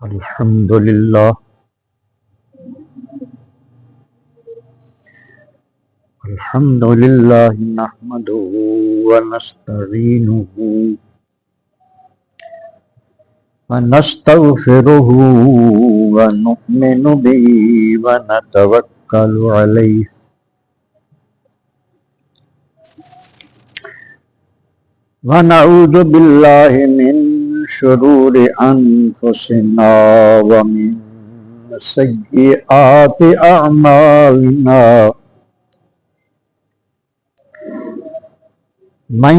الحمد لله نحمده ونستعينه ونستغفره ونؤمن به ونتوكل عليه ونعوذ بالله من شرور أنفسنا ومن سيئات أعمالنا من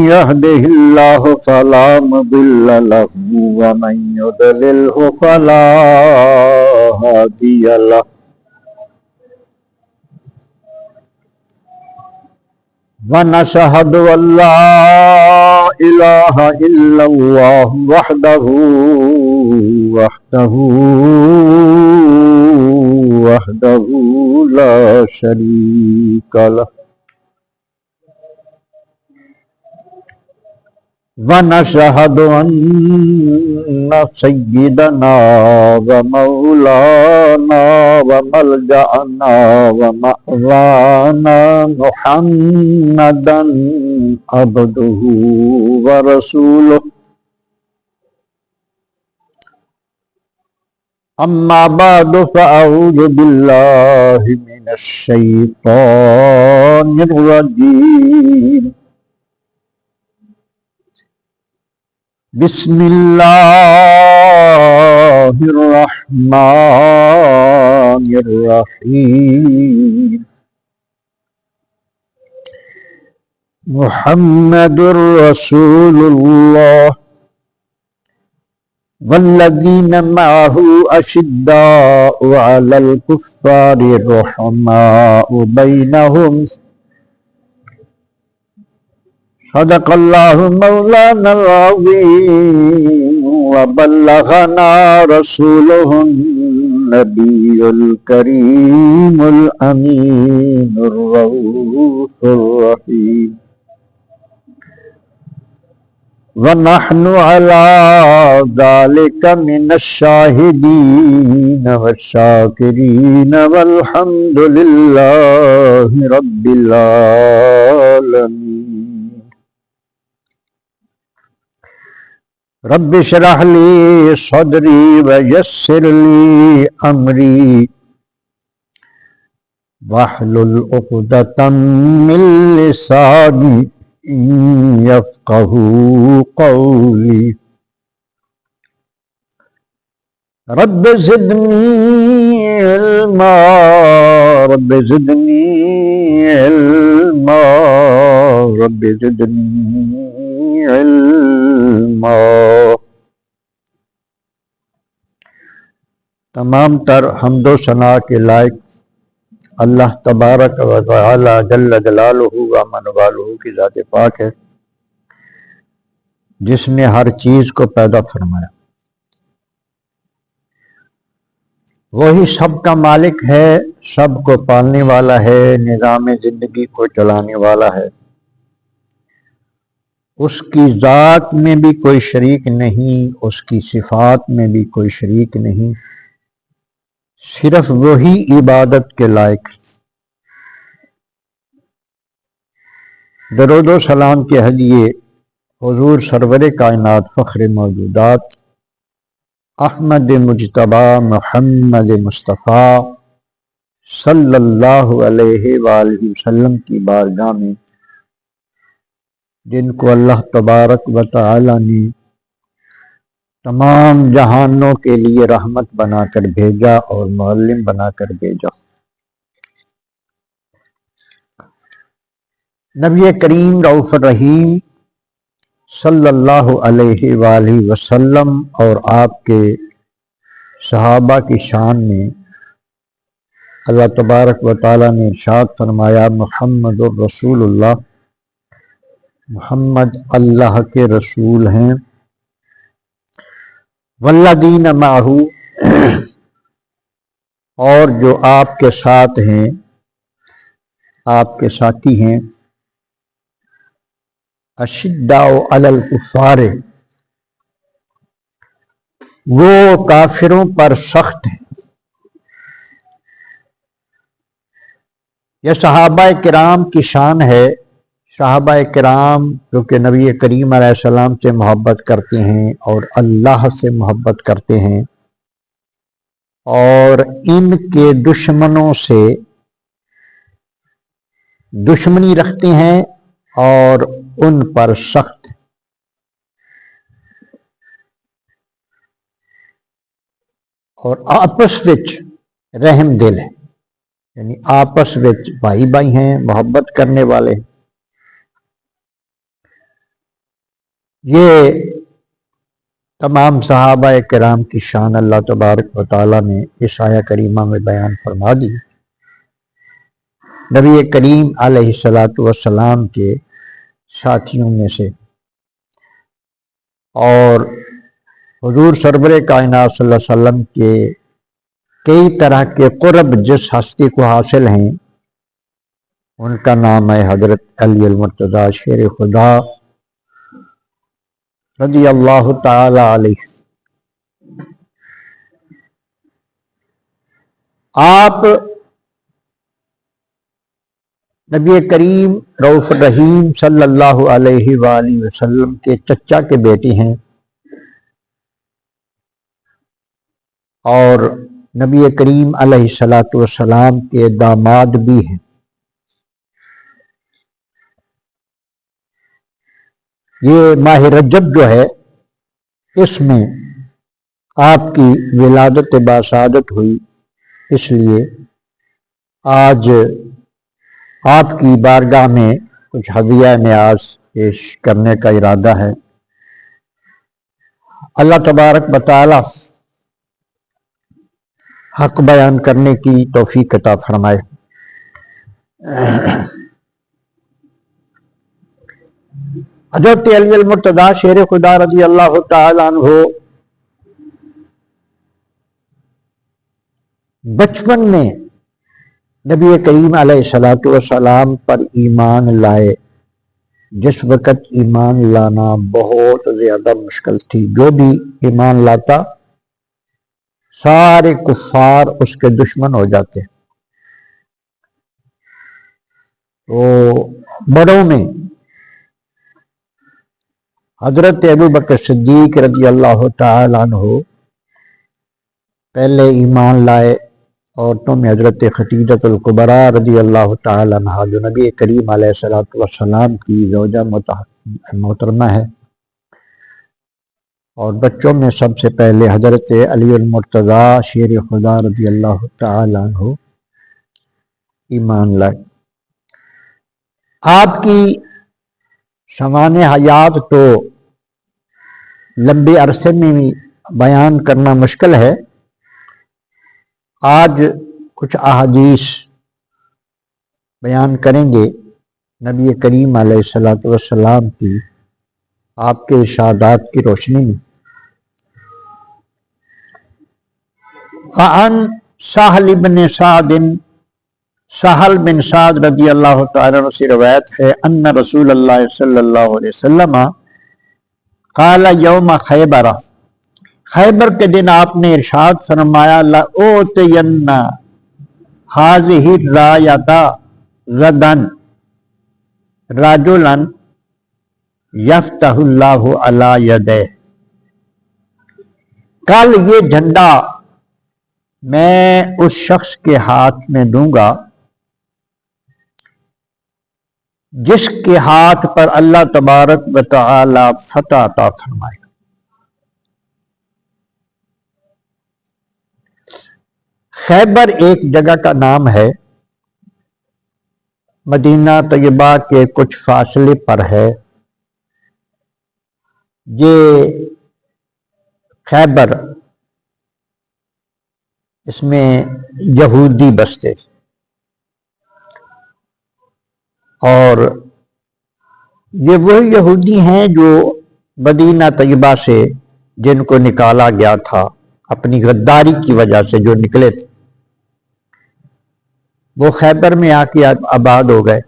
يهده الله فلا مضل له ومن يضلله فلا هادي له ونشهد أن لا إله إلا الله وحده لا شريك له ونشهد أن سيدنا ومولانا وملجأنا ومأوانا محمدا عبده ورسوله أما بعد فأعوذ بالله من الشيطان الرجيم بسم الله الرحمن الرحيم محمد رسول الله والذين معه أشداء على الكفار رحماء بينهم صدق الله مولانا العظيم وبلغنا رسوله النبي الكريم الأمين الرؤوف الرحيم ونحن على ذلك من الشاهدين والشاكرين والحمد لله رب العالمين رب اشرح لي صدري ويسر لي أمري واحلل عقدة من لساني يفقهوا قولي رب زدني علما رب زدني علما رب زدني علما تمام تر حمد و ثنا کے لائق اللہ تبارک و تعالی جل جلالہ و من والہ کی ذات پاک ہے جس نے ہر چیز کو پیدا فرمایا، وہی سب کا مالک ہے، سب کو پالنے والا ہے، نظام زندگی کو چلانے والا ہے، اس کی ذات میں بھی کوئی شریک نہیں، اس کی صفات میں بھی کوئی شریک نہیں، صرف وہی عبادت کے لائق۔ درود و سلام کے ہدیے حضور سرور کائنات فخر موجودات احمد مجتبی محمد مصطفیٰ صلی اللہ علیہ وآلہ وسلم کی بارگاہ میں، جن کو اللہ تبارک و تعالی نے تمام جہانوں کے لیے رحمت بنا کر بھیجا اور معلم بنا کر بھیجا۔ نبی کریم رؤوف الرحیم صلی اللہ علیہ وآلہ وسلم اور آپ کے صحابہ کی شان میں اللہ تبارک و تعالی نے ارشاد فرمایا، محمد الرسول اللہ، محمد اللہ کے رسول ہیں، والذین معہ، اور جو آپ کے ساتھ ہیں، آپ کے ساتھی ہیں، اشداء علی الکفار، وہ کافروں پر سخت ہے۔ یہ صحابہ کرام کی شان ہے۔ صحابہ کرام جو کہ نبی کریم علیہ السلام سے محبت کرتے ہیں اور اللہ سے محبت کرتے ہیں، اور ان کے دشمنوں سے دشمنی رکھتے ہیں اور ان پر سخت، اور آپس وچ رحم دل ہے، یعنی آپس وچ بھائی بھائی ہیں، محبت کرنے والے۔ یہ تمام صحابہ کرام کی شان اللہ تبارک و تعالیٰ نے اس آیہ کریمہ میں بیان فرما دی۔ نبی کریم علیہ السلام کے ساتھیوں میں سے اور حضور سرور کائنات صلی اللہ علیہ وسلم کے کئی طرح کے قرب جس ہستی کو حاصل ہیں، ان کا نام ہے حضرت علی المرتضیٰ شیر خدا رضی اللہ تعالی علیہ۔ آپ نبی کریم رؤوف الرحیم صلی اللہ علیہ وآلہ وسلم کے چچا کے بیٹے ہیں، اور نبی کریم علیہ السلام کے داماد بھی ہیں۔ یہ ماہ رجب جو ہے، اس میں آپ کی ولادت باسعادت ہوئی، اس لیے آج آپ کی بارگاہ میں کچھ ہدیہ نیاز پیش کرنے کا ارادہ ہے۔ اللہ تبارک و تعالی حق بیان کرنے کی توفیق عطا فرمائے۔ حضرت علی المرتضیٰ شیر خدا رضی اللہ تعالیٰ عنہ بچپن میں نبی کریم علیہ السلام پر ایمان لائے، جس وقت ایمان لانا بہت زیادہ مشکل تھی۔ جو بھی ایمان لاتا سارے کفار اس کے دشمن ہو جاتے۔ تو بڑوں میں حضرت ابوبکر صدیق رضی اللہ تعالیٰ عنہ پہلے ایمان لائے، عورتوں میں حضرت خدیجہ الکبریٰ رضی اللہ تعالیٰ عنہ جو نبی کریم علیہ السلام کی زوجہ محترمہ ہے، اور بچوں میں سب سے پہلے حضرت علی المرتضیٰ شیر خدا رضی اللہ تعالیٰ عنہ ایمان لائے۔ آپ کی شمان حیات تو لمبے عرصے میں بیان کرنا مشکل ہے۔ آج کچھ احادیث بیان کریں گے نبی کریم علیہ السلام کی، آپ کے ارشادات کی روشنی میں۔ عن سہل بن سعد، سہل بن سعد رضی اللہ تعالیٰ عنہ سے روایت ہے، ان رسول اللہ صلی اللہ علیہ وسلم قال یوم خیبر، خیبر کے دن آپ نے ارشاد فرمایا، لأوتین ہذہ الرایۃ غدا رجلا یفتح اللہ علی یدیہ، کل یہ جھنڈا میں اس شخص کے ہاتھ میں دوں گا جس کے ہاتھ پر اللہ تبارک و تعالی فتح عطا فرمائے۔ خیبر ایک جگہ کا نام ہے، مدینہ طیبہ کے کچھ فاصلے پر ہے۔ یہ خیبر، اس میں یہودی بستے تھے، اور یہ وہی یہودی ہیں جو مدینہ طیبہ سے جن کو نکالا گیا تھا اپنی غداری کی وجہ سے، جو نکلے تھے وہ خیبر میں آ کے آباد ہو گئے،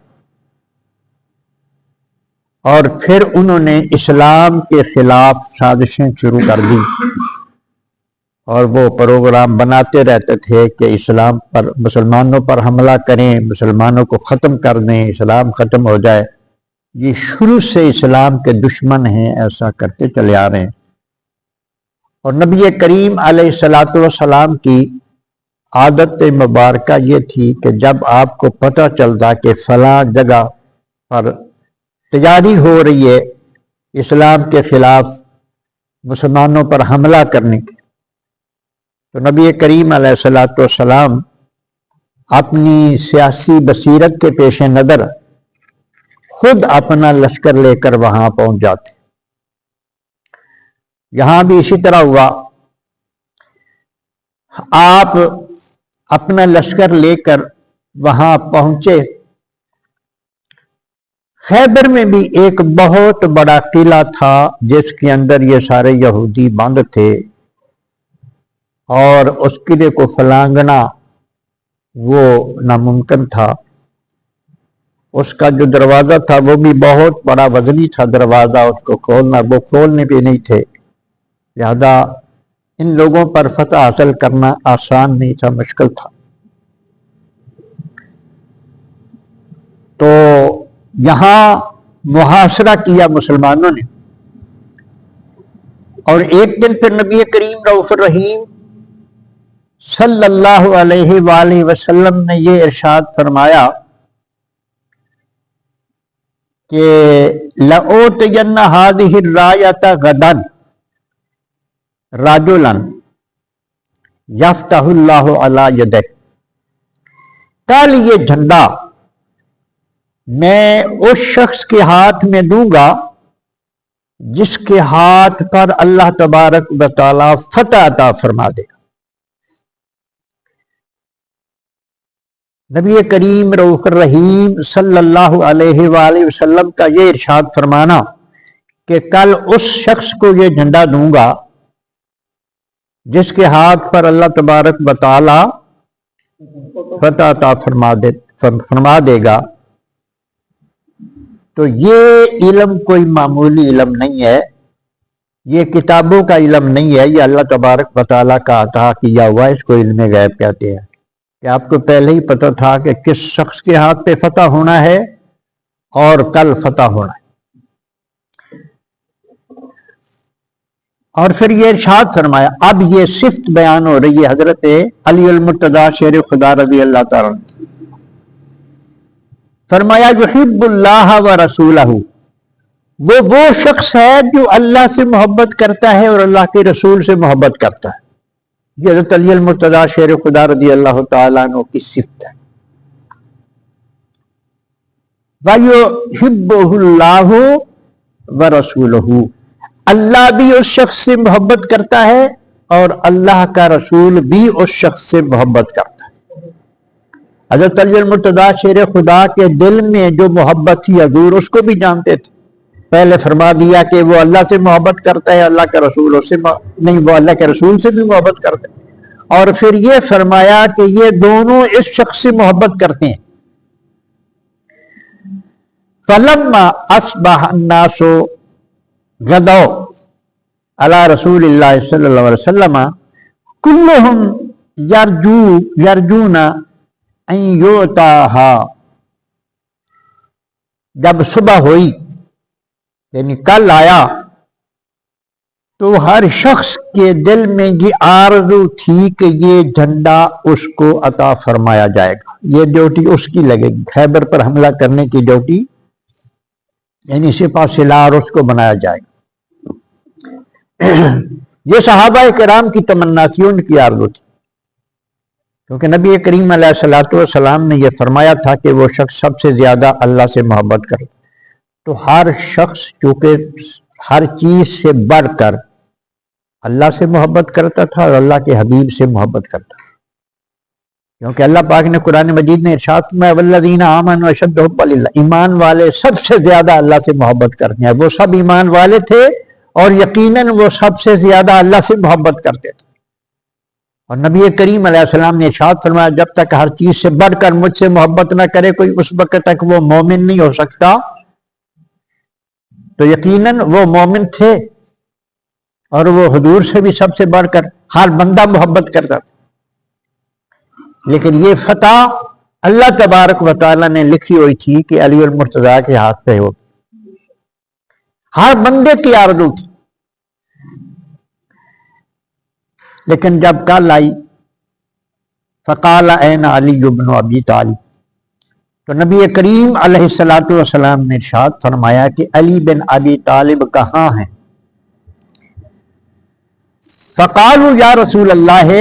اور پھر انہوں نے اسلام کے خلاف سازشیں شروع کر دی، اور وہ پروگرام بناتے رہتے تھے کہ اسلام پر مسلمانوں پر حملہ کریں، مسلمانوں کو ختم کر دیں، اسلام ختم ہو جائے۔ یہ شروع سے اسلام کے دشمن ہیں، ایسا کرتے چلے آ رہے ہیں۔ اور نبی کریم علیہ الصلوۃ والسلام کی عادت مبارکہ یہ تھی کہ جب آپ کو پتہ چلتا کہ فلاں جگہ پر تیاری ہو رہی ہے اسلام کے خلاف مسلمانوں پر حملہ کرنے کی، تو نبی کریم علیہ الصلوۃ والسلام اپنی سیاسی بصیرت کے پیش نظر خود اپنا لشکر لے کر وہاں پہنچ جاتے۔ یہاں بھی اسی طرح ہوا، آپ اپنا لشکر لے کر وہاں پہنچے۔ خیبر میں بھی ایک بہت بڑا قلعہ تھا جس کے اندر یہ سارے یہودی بند تھے، اور اس قلعے کو پھلانگنا وہ ناممکن تھا۔ اس کا جو دروازہ تھا وہ بھی بہت بڑا وزنی تھا دروازہ، اس کو کھولنا وہ کھولنے بھی نہیں تھے، لہذا ان لوگوں پر فتح حاصل کرنا آسان نہیں تھا، مشکل تھا۔ تو یہاں محاصرہ کیا مسلمانوں نے، اور ایک دن پھر نبی کریم رؤوف الرحیم صلی اللہ علیہ وآلہ وسلم نے یہ ارشاد فرمایا کہ لَأُوتِيَنَّ هَذِهِ الرَّايَةَ غَدًا رَجُلًا يَفْتَحُ اللَّهُ عَلَى يَدَيْهِ، کل یہ جھنڈا میں اس شخص کے ہاتھ میں دوں گا جس کے ہاتھ پر اللہ تبارک و تعالی فتح عطا فرما دے گا۔ نبی کریم رؤوف الرحیم صلی اللہ علیہ وآلہ وسلم کا یہ ارشاد فرمانا کہ کل اس شخص کو یہ جھنڈا دوں گا جس کے ہاتھ پر اللہ تبارک و تعالی فتح عطا فرما دے گا، تو یہ علم کوئی معمولی علم نہیں ہے، یہ کتابوں کا علم نہیں ہے، یہ اللہ تبارک و تعالی کا عطا کیا ہوا، اس کو علم غیب کہتے ہیں۔ کہ آپ کو پہلے ہی پتہ تھا کہ کس شخص کے ہاتھ پہ فتح ہونا ہے اور کل فتح ہونا ہے۔ اور پھر یہ ارشاد فرمایا، اب یہ صفت بیان ہو رہی ہے حضرت علی المرتضیٰ شیر خدا رضی اللہ تعالیٰ عنہ۔ فرمایا یحب اللہ و رسولہ، وہ شخص ہے جو اللہ سے محبت کرتا ہے اور اللہ کے رسول سے محبت کرتا ہے۔ یہ حضرت علی المرتضیٰ شیر خدا رضی اللہ تعالیٰ عنہ کی صفت ہے۔ وَيُحِبُّهُ اللَّهُ وَرَسُولُهُ، اللہ بھی اس شخص سے محبت کرتا ہے اور اللہ کا رسول بھی اس شخص سے محبت کرتا ہے۔ حضرت علی المرتضیٰ شیر خدا کے دل میں جو محبت تھی حضور اس کو بھی جانتے تھے، پہلے فرما دیا کہ وہ اللہ سے محبت کرتا ہے، اللہ کا رسول اس سے نہیں، وہ اللہ کے رسول سے بھی محبت کرتا ہے، اور پھر یہ فرمایا کہ یہ دونوں اس شخص سے محبت کرتے ہیں۔ فَلَمَّا أَصْبَحَ النَّاسُ غَدَوْا عَلَى رسول اللہ صلی اللہ علیہ وسلم كُلُّهُمْ يَرْجُونَ أَن يُؤْتَاهَا، جب صبح ہوئی یعنی کل آیا تو ہر شخص کے دل میں یہ آرزو تھی کہ یہ جھنڈا اس کو عطا فرمایا جائے گا، یہ ڈیوٹی اس کی لگے گی، خیبر پر حملہ کرنے کی ڈیوٹی، یعنی سپہ سالار اس کو بنایا جائے گا۔ یہ صحابہ کرام کی تمنا تھی، ان کی آرزو تھی، کیونکہ نبی کریم علیہ الصلوۃ والسلام نے یہ فرمایا تھا کہ وہ شخص سب سے زیادہ اللہ سے محبت کرے، تو ہر شخص چونکہ ہر چیز سے بڑھ کر اللہ سے محبت کرتا تھا اور اللہ کے حبیب سے محبت کرتا تھا، کیونکہ اللہ پاک نے قرآن مجید نے ارشاد فرمایا والذین آمنوا اشد حبا للہ، ایمان والے سب سے زیادہ اللہ سے محبت کرتے ہیں۔ وہ سب ایمان والے تھے اور یقیناً وہ سب سے زیادہ اللہ سے محبت کرتے تھے، اور نبی کریم علیہ السلام نے ارشاد فرمایا جب تک ہر چیز سے بڑھ کر مجھ سے محبت نہ کرے کوئی اس وقت تک وہ مومن نہیں ہو سکتا۔ تو یقیناً وہ مومن تھے اور وہ حضور سے بھی سب سے بڑھ کر ہر بندہ محبت کرتا تھا، لیکن یہ فتح اللہ تبارک و تعالیٰ نے لکھی ہوئی تھی کہ علی المرتضیٰ کے ہاتھ پہ ہو، ہر بندے کی آرزو تھی۔ لیکن جب کل آئی فقال این علی بن ابی طالب، تو نبی کریم علیہ الصلوۃ والسلام نے ارشاد فرمایا کہ علی بن ابی طالب کہاں ہیں؟ فقالوا یا رسول اللہ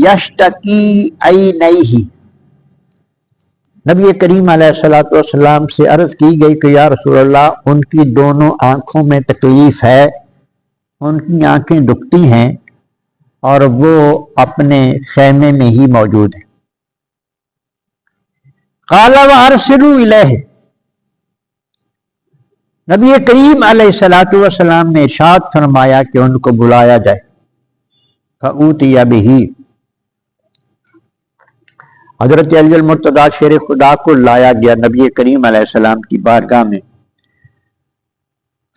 یشتکی عینیہ، نبی کریم علیہ الصلوۃ والسلام سے عرض کی گئی کہ یا رسول اللہ ان کی دونوں آنکھوں میں تکلیف ہے، ان کی آنکھیں دکھتی ہیں اور وہ اپنے خیمے میں ہی موجود ہیں۔ قال وارسلوا الیہ، نبی کریم علیہ الصلوۃ والسلام نے ارشاد فرمایا کہ ان کو بلایا جائے۔ فأوتی بہ، حضرت علی المرتضیٰ شیر خدا کو لایا گیا نبی کریم علیہ السلام کی بارگاہ میں۔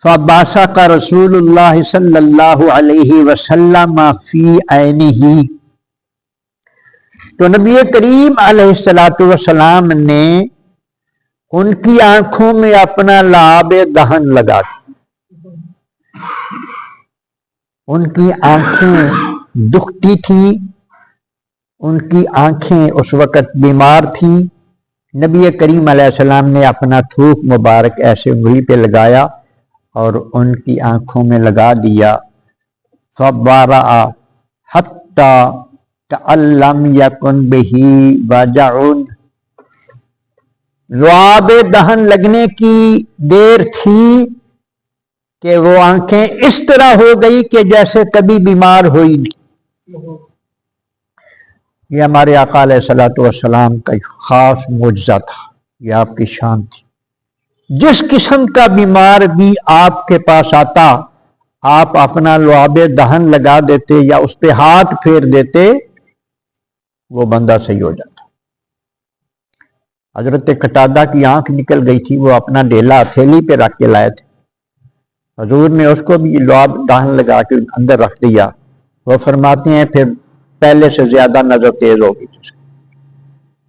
فبصق رسول اللہ صلی اللہ علیہ وسلم فی عینہ، تو نبی کریم علیہ الصلوۃ والسلام نے ان کی آنکھوں میں اپنا لعاب دہن لگا دیا۔ ان کی آنکھیں دکھتی تھی، ان کی آنکھیں اس وقت بیمار تھی۔ نبی کریم علیہ السلام نے اپنا تھوک مبارک ایسے انگلی پہ لگایا اور ان کی آنکھوں میں لگا دیا۔ فبرأ حتی کأن لم یکن بہ وجع، لعاب دہن لگنے کی دیر تھی کہ وہ آنکھیں اس طرح ہو گئی کہ جیسے کبھی بیمار ہوئی نہیں۔ یہ ہمارے آقا علیہ الصلوۃ والسلام کا ایک خاص معجزہ تھا، یہ آپ کی شان تھی۔ جس قسم کا بیمار بھی آپ کے پاس آتا، آپ اپنا لعاب دہن لگا دیتے یا اس پہ ہاتھ پھیر دیتے، وہ بندہ صحیح ہو جاتا۔ حضرت قتادہ کی آنکھ نکل گئی تھی، وہ اپنا ڈیلا ہتھیلی پہ رکھ کے لائے تھے، حضور نے اس کو بھی لعاب دہن لگا کے اندر رکھ دیا۔ وہ فرماتے ہیں پھر پہلے سے زیادہ نظر تیز ہوگی۔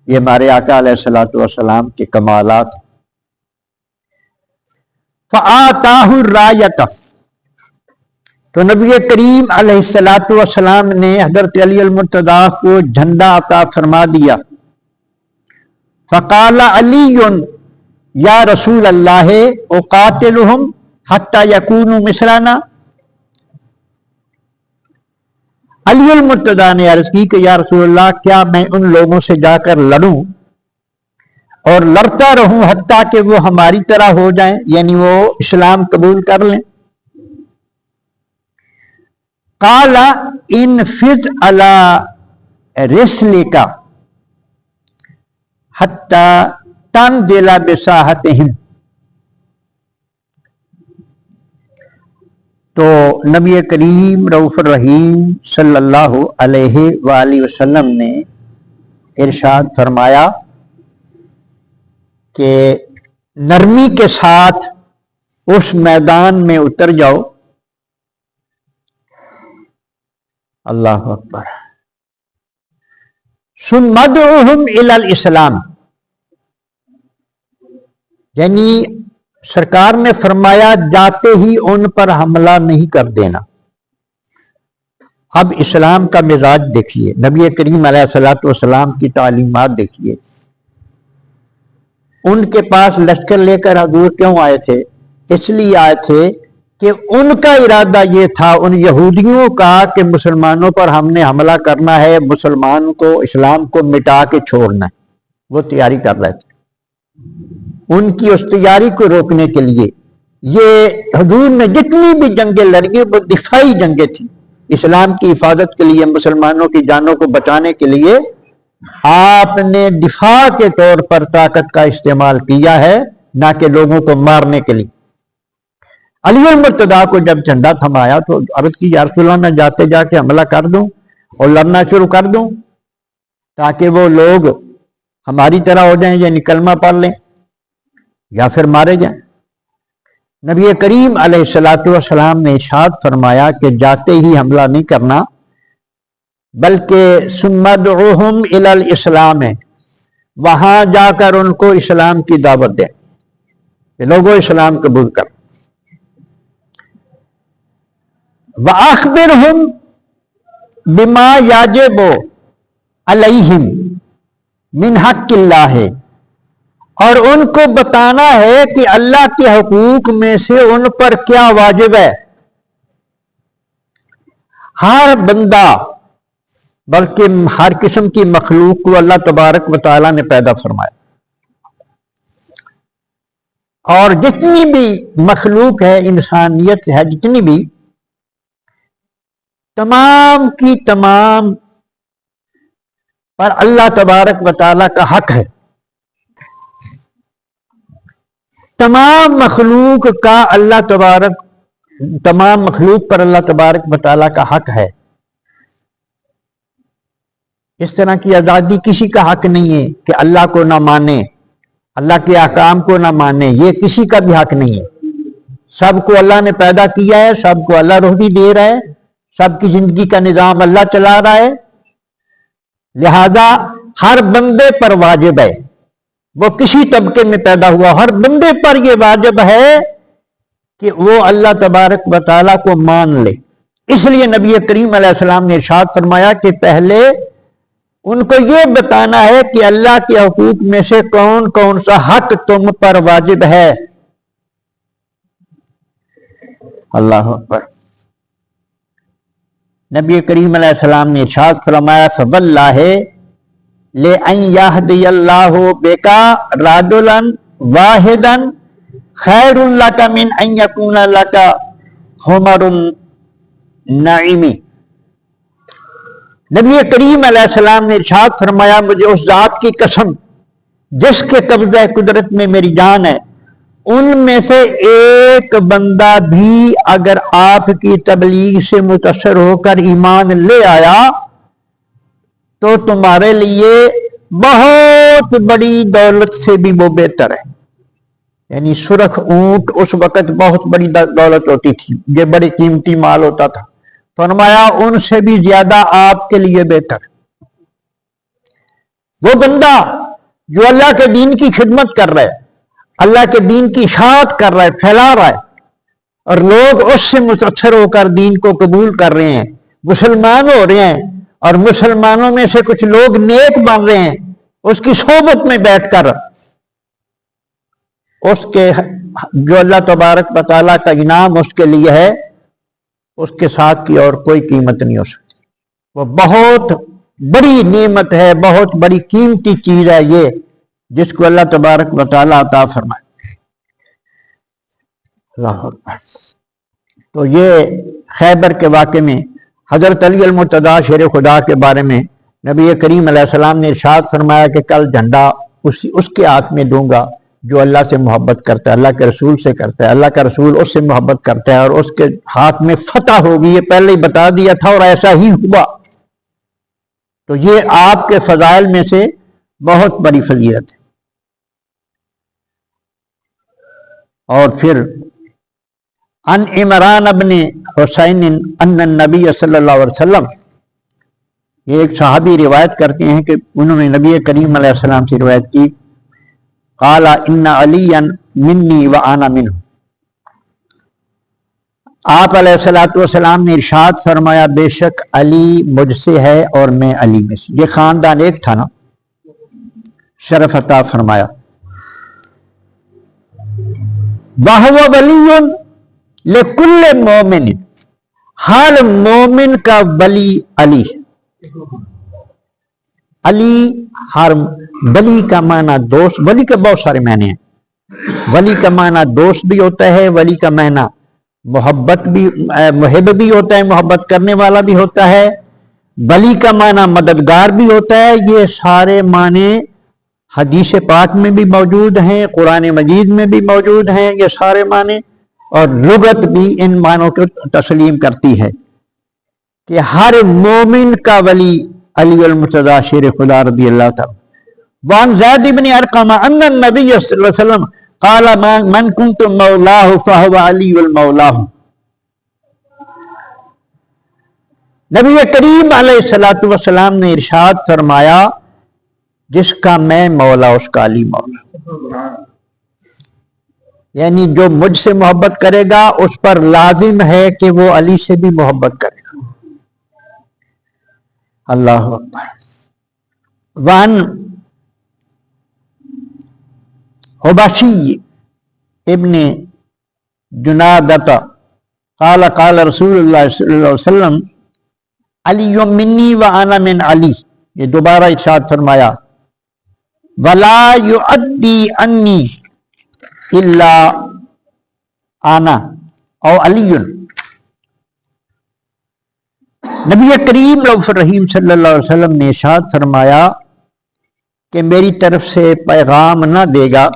یہ ہمارے آقا علیہ الصلوۃ والسلام کے کمالات۔ فآتاہ الرایۃ، تو نبی کریم علیہ الصلوۃ والسلام نے حضرت علی المرتضیٰ کو جھنڈا عطا فرما دیا۔ فقال علی یا رسول اللہ اقاتلہم حتی یکونوا مثلنا، علی المرتضیٰ نے عرض کی کہ یا رسول اللہ کیا میں ان لوگوں سے جا کر لڑوں اور لڑتا رہوں حتیٰ کہ وہ ہماری طرح ہو جائیں، یعنی وہ اسلام قبول کر لیں؟ قال انفذ علی رسلک حتی تنزل بساحتہم، تو نبی کریم رؤوف الرحیم صلی اللہ علیہ وآلہ وسلم نے ارشاد فرمایا کہ نرمی کے ساتھ اس میدان میں اتر جاؤ۔ اللہ اکبر۔ ثم ادعوہم الی الاسلام، یعنی سرکار نے فرمایا جاتے ہی ان پر حملہ نہیں کر دینا۔ اب اسلام کا مزاج دیکھیے، نبی کریم علیہ الصلوۃ والسلام کی تعلیمات دیکھیے۔ ان کے پاس لشکر لے کر حضور کیوں آئے تھے؟ اس لیے آئے تھے کہ ان کا ارادہ یہ تھا، ان یہودیوں کا، کہ مسلمانوں پر ہم نے حملہ کرنا ہے، مسلمان کو، اسلام کو مٹا کے چھوڑنا ہے۔ وہ تیاری کر رہے تھے۔ ان کی اس تیاری کو روکنے کے لیے یہ حضور نے جتنی بھی جنگیں لڑی وہ دفاعی جنگیں تھیں، اسلام کی حفاظت کے لیے، مسلمانوں کی جانوں کو بچانے کے لیے آپ نے دفاع کے طور پر طاقت کا استعمال کیا ہے، نہ کہ لوگوں کو مارنے کے لیے۔ علی المرتضیٰ کو جب جھنڈا تھمایا تو عرض کی یا رسول اللہ میں جاتے جا کے حملہ کر دوں اور لڑنا شروع کر دوں تاکہ وہ لوگ ہماری طرح ہو جائیں، یعنی کلمہ پڑھ لیں یا پھر مارے جائیں؟ نبی کریم علیہ الصلوۃ والسلام نے ارشاد فرمایا کہ جاتے ہی حملہ نہیں کرنا، بلکہ ثم ادعوہم الی الاسلام ہے، وہاں جا کر ان کو اسلام کی دعوت دیں کہ لوگوں اسلام قبول کر۔ وَأَخْبِرْهُمْ بِمَا يَجِبُ عَلَيْهِمْ مِنْ حَقِّ اللَّهِ، اور ان کو بتانا ہے کہ اللہ کے حقوق میں سے ان پر کیا واجب ہے۔ ہر بندہ بلکہ ہر قسم کی مخلوق کو اللہ تبارک و تعالیٰ نے پیدا فرمایا، اور جتنی بھی مخلوق ہے، انسانیت ہے جتنی بھی، تمام کی تمام پر اللہ تبارک و تعالیٰ کا حق ہے۔ تمام مخلوق پر اللہ تبارک و تعالیٰ کا حق ہے۔ اس طرح کی آزادی کسی کا حق نہیں ہے کہ اللہ کو نہ مانے، اللہ کے احکام کو نہ مانے، یہ کسی کا بھی حق نہیں ہے۔ سب کو اللہ نے پیدا کیا ہے، سب کو اللہ روزی دے رہا ہے، سب کی زندگی کا نظام اللہ چلا رہا ہے، لہذا ہر بندے پر واجب ہے، وہ کسی طبقے میں پیدا ہوا، ہر بندے پر یہ واجب ہے کہ وہ اللہ تبارک و تعالیٰ کو مان لے۔ اس لیے نبی کریم علیہ السلام نے ارشاد فرمایا کہ پہلے ان کو یہ بتانا ہے کہ اللہ کے حقوق میں سے کون کون سا حق تم پر واجب ہے۔ اللہ اکبر۔ نبی کریم علیہ السلام نے ارشاد فرمایا فواللہ لأن یہدی اللہ بک رجلا واحدا خیر لک من ان یکون لک حمر النعیم۔ نبی کریم علیہ السلام نے ارشاد فرمایا مجھے اس ذات کی قسم جس کے قبضہ قدرت میں میری جان ہے، ان میں سے ایک بندہ بھی اگر آپ کی تبلیغ سے متاثر ہو کر ایمان لے آیا تو تمہارے لیے بہت بڑی دولت سے بھی وہ بہتر ہے۔ یعنی سرخ اونٹ اس وقت بہت بڑی دولت ہوتی تھی، یہ بڑی قیمتی مال ہوتا تھا، فرمایا ان سے بھی زیادہ آپ کے لیے بہتر۔ وہ بندہ جو اللہ کے دین کی خدمت کر رہا ہے، اللہ کے دین کی اشاعت کر رہا ہے، پھیلا رہا ہے، اور لوگ اس سے متاثر ہو کر دین کو قبول کر رہے ہیں، مسلمان ہو رہے ہیں، اور مسلمانوں میں سے کچھ لوگ نیک بن رہے ہیں، اس کی صحبت میں بیٹھ کر اس کے جو اللہ تبارک و تعالیٰ کا انعام اس کے لیے ہے، اس کے ساتھ کی اور کوئی قیمت نہیں ہو سکتی۔ وہ بہت بڑی نعمت ہے، بہت بڑی قیمتی چیز ہے یہ، جس کو اللہ تبارک و تعالیٰ عطا فرمائے۔ اللہ اکبر۔ تو یہ خیبر کے واقعے میں حضرت علی المرتضیٰ شیر خدا کے بارے میں نبی کریم علیہ السلام نے ارشاد فرمایا کہ کل جھنڈا اس کے ہاتھ میں دوں گا جو اللہ سے محبت کرتا ہے، اللہ کے رسول سے کرتا ہے، اللہ کا رسول اس سے محبت کرتا ہے، اور اس کے ہاتھ میں فتح ہوگی، یہ پہلے ہی بتا دیا تھا اور ایسا ہی ہوا۔ تو یہ آپ کے فضائل میں سے بہت بڑی فضیلت ہے۔ اور پھر ان عمران ابن حسین ان النبی صلی اللہ علیہ وسلم، یہ ایک صحابی روایت کرتے ہیں کہ انہوں نے نبی کریم علیہ السلام سے روایت کی، قال ان علیا منی وانا منہ، آپ علیہ الصلوۃ والسلام نے ارشاد فرمایا بے شک علی مجھ سے ہے اور میں علی میں سے۔ یہ خاندان ایک تھا نا، شرف عطا فرمایا۔ وَهُوَ وَلِيٌّ لِكُلِّ مُؤْمِنٍ، ہر مومن کا ولی علی۔ علی ہر ولی کا معنی دوست، ولی کے بہت سارے معنی ہیں۔ ولی کا معنی دوست بھی ہوتا ہے، ولی کا معنی محبت بھی، محب بھی ہوتا ہے، محبت کرنے والا بھی ہوتا ہے، ولی کا معنی مددگار بھی ہوتا ہے۔ یہ سارے معنی حدیث پاک میں بھی موجود ہیں، قرآن مجید میں بھی موجود ہیں یہ سارے معنی، اور لغت بھی ان معنوں کو تسلیم کرتی ہے کہ ہر مومن کا ولی علی المرتضیٰ شیر خدا رضی اللہ تعالیٰ۔ وعن زید بن ارقم ان النبی صلی اللہ علیہ وسلم قال من كنت مولاه فهو علی المولاه۔ نبی کریم علیہ الصلوۃ والسلام نے ارشاد فرمایا جس کا میں مولا اس کا علی مولا، یعنی جو مجھ سے محبت کرے گا اس پر لازم ہے کہ وہ علی سے بھی محبت کرے گا۔ اللہ اکبر۔ وان حبشی ابن جنادۃ قال قال رسول اللہ صلی اللہ علیہ وسلم علی منی وانا من علی، یہ دوبارہ ارشاد فرمایا ولا یؤدی انی الا انا او علی۔ نبی کریم رؤوف الرحیم صلی اللہ علیہ وسلم نے ارشاد فرمایا کہ میری طرف سے پیغام نہ دے گا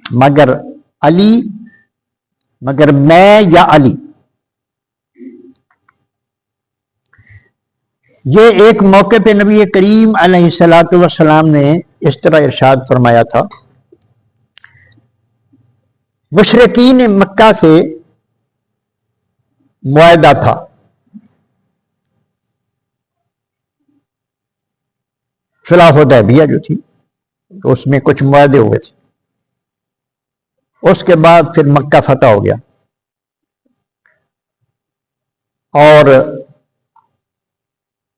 مگر علی، مگر میں یا علی۔ یہ ایک موقع پہ نبی کریم علیہ الصلوۃ والسلام نے اس طرح ارشاد فرمایا تھا۔ مشرکین مکہ سے معاہدہ تھا، صلح حدیبیہ جو تھی تو اس میں کچھ معاہدے ہوئے تھے، اس کے بعد پھر مکہ فتح ہو گیا، اور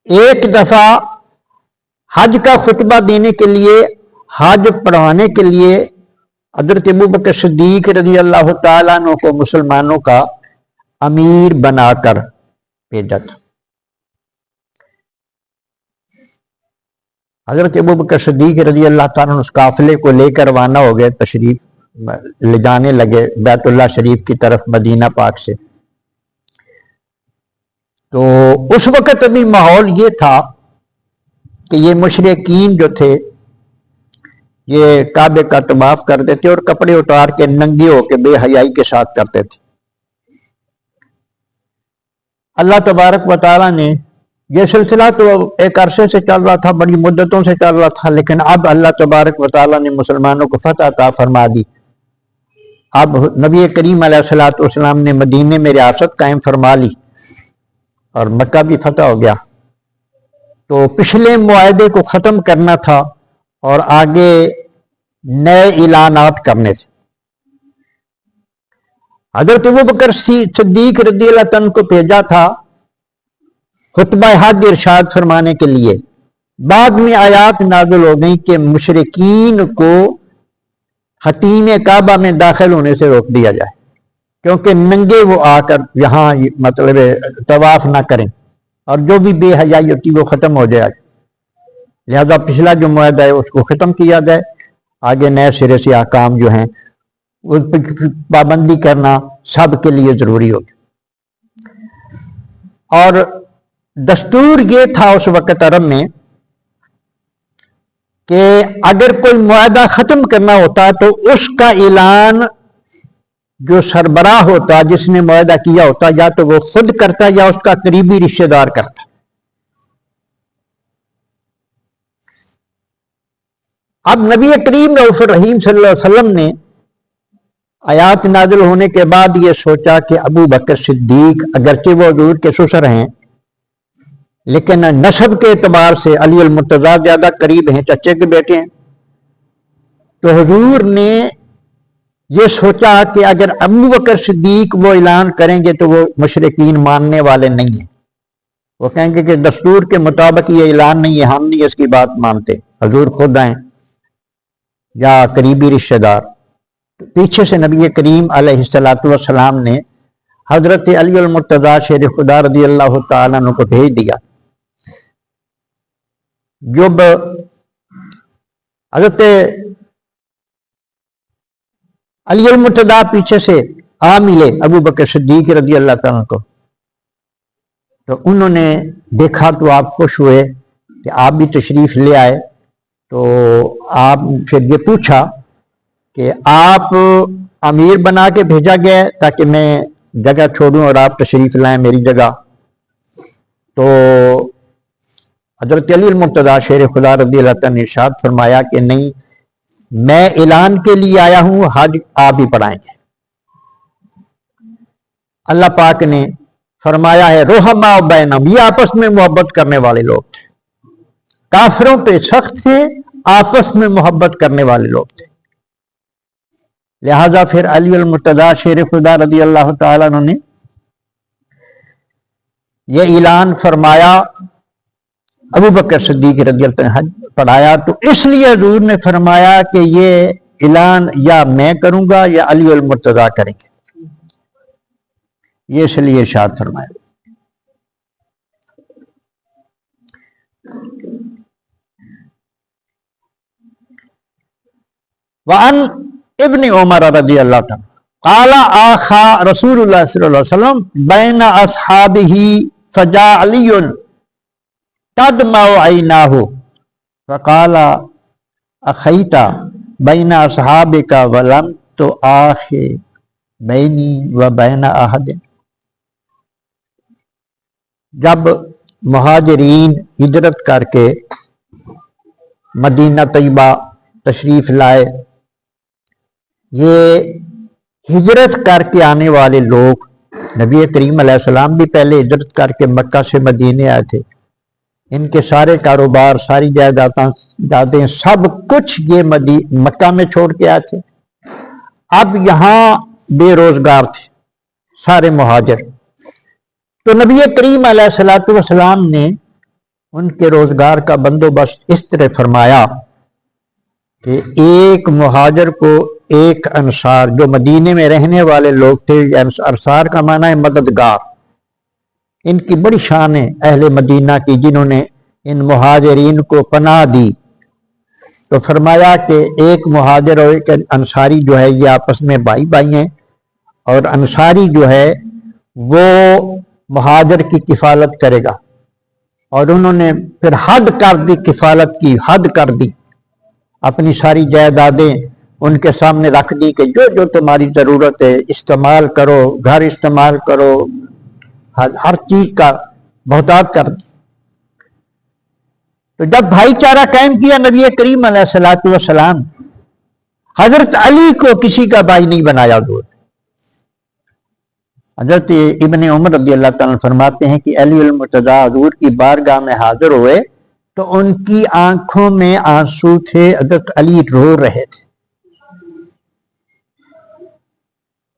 ایک دفعہ حج کا خطبہ دینے کے لیے، حج پڑھوانے کے لیے حضرت ابوبکر صدیق رضی اللہ تعالیٰ عنہ کو مسلمانوں کا امیر بنا کر بھیجا تھا۔ حضرت ابوبکر صدیق رضی اللہ تعالیٰ عنہ اس قافلے کو لے کر روانہ ہو گئے، تشریف لے جانے لگے بیت اللہ شریف کی طرف مدینہ پاک سے۔ تو اس وقت ابھی ماحول یہ تھا کہ یہ مشرکین جو تھے یہ کعبے کا طواف کرتے تھے اور کپڑے اتار کے ننگے ہو کے بے حیائی کے ساتھ کرتے تھے۔ اللہ تبارک و تعالیٰ نے یہ سلسلہ تو ایک عرصے سے چل رہا تھا، بڑی مدتوں سے چل رہا تھا، لیکن اب اللہ تبارک و تعالیٰ نے مسلمانوں کو فتح عطا فرما دی۔ اب نبی کریم علیہ الصلوۃ والسلام نے مدینے میں ریاست قائم فرما لی اور مکہ بھی فتح ہو گیا، تو پچھلے معاہدے کو ختم کرنا تھا اور آگے نئے اعلانات کرنے تھے۔ حضرت ابوبکر صدیق رضی اللہ عنہ کو بھیجا تھا خطبہ حج ارشاد فرمانے کے لیے۔ بعد میں آیات نازل ہو گئیں کہ مشرکین کو حتیم کعبہ میں داخل ہونے سے روک دیا جائے، کیونکہ ننگے وہ آ کر یہاں مطلب طواف نہ کریں اور جو بھی بے حیائی ہوتی وہ ختم ہو جائے، لہذا پچھلا جو معاہدہ ہے اس کو ختم کیا جائے، آگے نئے سرے سے احکام جو ہیں اس پر پابندی کرنا سب کے لیے ضروری ہوگی۔ اور دستور یہ تھا اس وقت عرب میں کہ اگر کوئی معاہدہ ختم کرنا ہوتا تو اس کا اعلان جو سربراہ ہوتا، جس نے معاہدہ کیا ہوتا، یا تو وہ خود کرتا یا اس کا قریبی رشتہ دار کرتا۔ اب نبی کریم رؤوف الرحیم صلی اللہ علیہ وسلم نے آیات نازل ہونے کے بعد یہ سوچا کہ ابو بکر صدیق اگرچہ وہ حضور کے سسر ہیں لیکن نسب کے اعتبار سے علی المرتضیٰ زیادہ قریب ہیں، چچے کے بیٹے ہیں، تو حضور نے یہ سوچا کہ اگر ابو بکر صدیق وہ اعلان کریں گے تو وہ مشرکین ماننے والے نہیں ہیں، وہ کہیں گے کہ دستور کے مطابق یہ اعلان نہیں ہے، ہم نہیں اس کی بات مانتے، حضور خود آئیں یا قریبی رشتہ دار۔ پیچھے سے نبی کریم علیہ الصلوۃ والسلام نے حضرت علی المرتضیٰ شیر خدا رضی اللہ تعالیٰ عنہ کو بھیج دیا۔ جب حضرت علی المرتضیٰ پیچھے سے آ ملے ابو بکر صدیق رضی اللہ تعالیٰ کو، تو انہوں نے دیکھا تو آپ خوش ہوئے کہ آپ بھی تشریف لے آئے، تو آپ پھر یہ پوچھا کہ آپ امیر بنا کے بھیجا گیا تاکہ میں جگہ چھوڑوں اور آپ تشریف لائیں میری جگہ؟ تو حضرت علی المرتضیٰ شیر خدا رضی اللہ تعالیٰ نے ارشاد فرمایا کہ نہیں، میں اعلان کے لیے آیا ہوں، حج آپ ہی پڑھائیں گے۔ اللہ پاک نے فرمایا ہے رحماء بینہم، یہ آپس میں محبت کرنے والے لوگ تھے، کافروں پہ سخت تھے، آپس میں محبت کرنے والے لوگ تھے۔ لہذا پھر علی المرتضیٰ شیر خدا رضی اللہ تعالیٰ عنہ نے یہ اعلان فرمایا، ابو بکر صدیق رضی اللہ عنہ پڑھایا، تو اس لیے حضور نے فرمایا کہ یہ اعلان یا میں کروں گا یا علی المرتضیٰ کریں گے، یہ اس لیے ارشاد فرمایا۔ وعن ابن عمر رضی اللہ عنہ قال آخا رسول اللہ صلی اللہ علیہ وسلم بین اصحابہ فجاء علی تدمع عیناہ فقال اخیت بین اصحابک ولم تؤاخ بینی و بین احد۔ جب مہاجرین ہجرت کر کے مدینہ طیبہ تشریف لائے، یہ ہجرت کر کے آنے والے لوگ، نبی کریم علیہ السلام بھی پہلے ہجرت کر کے مکہ سے مدینے آئے تھے، ان کے سارے کاروبار، ساری جائیدادیں سب کچھ یہ مکہ میں چھوڑ کے آئے تھے، اب یہاں بے روزگار تھے سارے مہاجر، تو نبی کریم علیہ السلام نے ان کے روزگار کا بندوبست اس طرح فرمایا کہ ایک مہاجر کو ایک انصار، جو مدینے میں رہنے والے لوگ تھے، انصار کا معنی ہے مددگار، ان کی بڑی شان ہے اہل مدینہ کی، جنہوں نے ان مہاجرین کو پناہ دی، تو فرمایا کہ ایک مہاجر اور ایک انصاری جو ہے یہ آپس میں بھائی بھائی ہیں، اور انصاری جو ہے وہ مہاجر کی کفالت کرے گا، اور انہوں نے پھر حد کر دی، کفالت کی حد کر دی، اپنی ساری جائیدادیں ان کے سامنے رکھ دی کہ جو جو تمہاری ضرورت ہے استعمال کرو، گھر استعمال کرو، ہر چیز کا بہتات کر دی۔ تو جب بھائی چارہ قائم کیا نبی کریم علیہ السلام، حضرت علی کو کسی کا بھائی نہیں بنایا حضور۔ حضرت ابن عمر رضی اللہ تعالیٰ فرماتے ہیں کہ علی المرتضیٰ حضور کی بارگاہ میں حاضر ہوئے تو ان کی آنکھوں میں آنسو تھے، حضرت علی رو رہے تھے،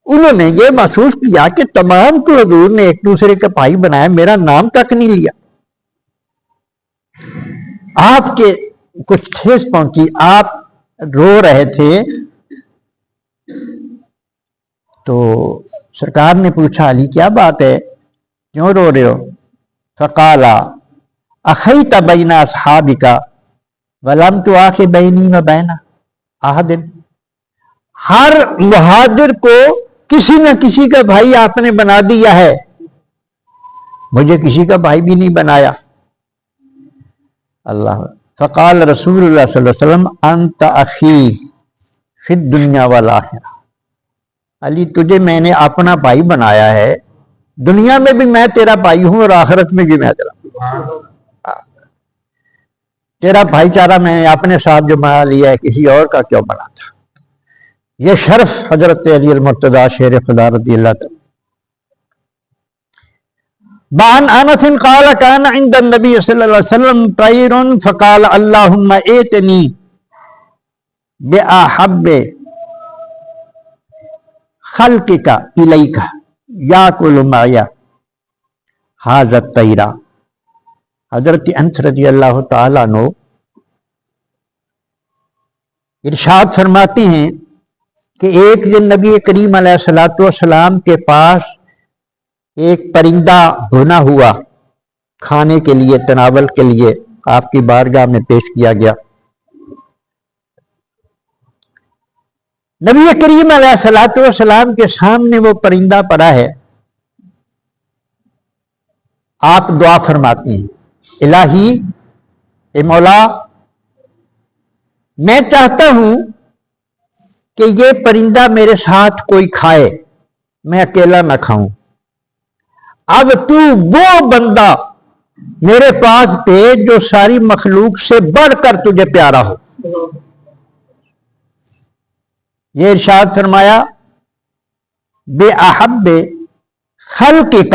انہوں نے یہ محسوس کیا کہ تمام کو حضور نے ایک دوسرے کا بھائی بنایا، میرا نام تک نہیں لیا۔ آپ کے کچھ ٹھیس پہنچی، آپ رو رہے تھے، تو سرکار نے پوچھا علی کیا بات ہے، کیوں رو رہے ہو؟ فقال اخیت بین اصحابک ولم تؤاخ بینی و بین احد۔ ہر مہاجر کو کسی نہ کسی کا بھائی آپ نے بنا دیا ہے، مجھے کسی کا بھائی بھی نہیں بنایا۔ اللہ فقال رسول اللہ صلی اللہ علیہ وسلم انت اخی فی الدنیا والآخرہ، علی تجھے میں نے اپنا بھائی بنایا ہے، دنیا میں بھی میں تیرا بھائی ہوں اور آخرت میں بھی میں تیرا بھائی چارہ میں نے اپنے ساتھ جو بنا لیا ہے، کسی اور کا کیوں بنا تھا۔ یہ شرف حضرت علی المرتضیٰ شیر خدا رضی اللہ تعالی۔ بان انس قال كان عند النبي صلی اللہ علیہ وسلم طیر فقال اللهم ائتنی باحب خلقک الیک یاکل معی ھذا الطیر۔ حضرت انس رضی اللہ تعالیٰ عنہ ارشاد فرماتے ہیں کہ ایک دن نبی کریم علیہ السلام کے پاس ایک پرندہ بھنا ہوا کھانے کے لیے، تناول کے لیے آپ کی بارگاہ میں پیش کیا گیا۔ نبی کریم علیہ السلام کے سامنے وہ پرندہ پڑا ہے، آپ دعا فرماتے ہیں الہی، اے مولا، میں چاہتا ہوں کہ یہ پرندہ میرے ساتھ کوئی کھائے، میں اکیلا نہ کھاؤں، اب تو وہ بندہ میرے پاس بھیج جو ساری مخلوق سے بڑھ کر تجھے پیارا ہو۔ یہ ارشاد فرمایا بے احب خلقک،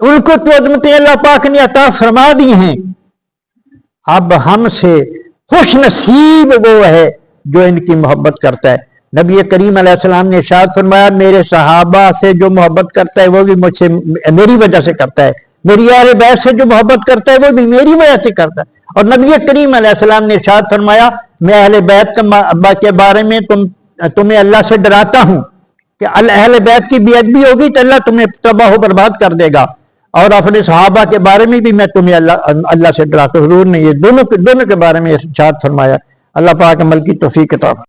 ان کو تو عظمتیں اللہ پاک نے عطا فرما دی ہیں، اب ہم سے خوش نصیب وہ ہے جو ان کی محبت کرتا ہے۔ نبی کریم علیہ السلام نے ارشاد فرمایا میرے صحابہ سے جو محبت کرتا ہے وہ بھی مجھ سے میری وجہ سے کرتا ہے، میری اہل بیت سے جو محبت کرتا ہے وہ بھی میری وجہ سے کرتا ہے۔ اور نبی کریم علیہ السلام نے ارشاد فرمایا میں اہل بیت کے بارے میں تمہیں اللہ سے ڈراتا ہوں کہ اہل بیت کی بے ادبی ہوگی تو اللہ تمہیں تباہ و برباد کر دے گا، اور اپنے صحابہ کے بارے میں بھی میں تمہیں اللہ سے ڈراتا ہوں۔ حضور نے یہ دونوں کے بارے میں ارشاد فرمایا۔ اللہ پاک عمل کی توفیق عطا فرمائے۔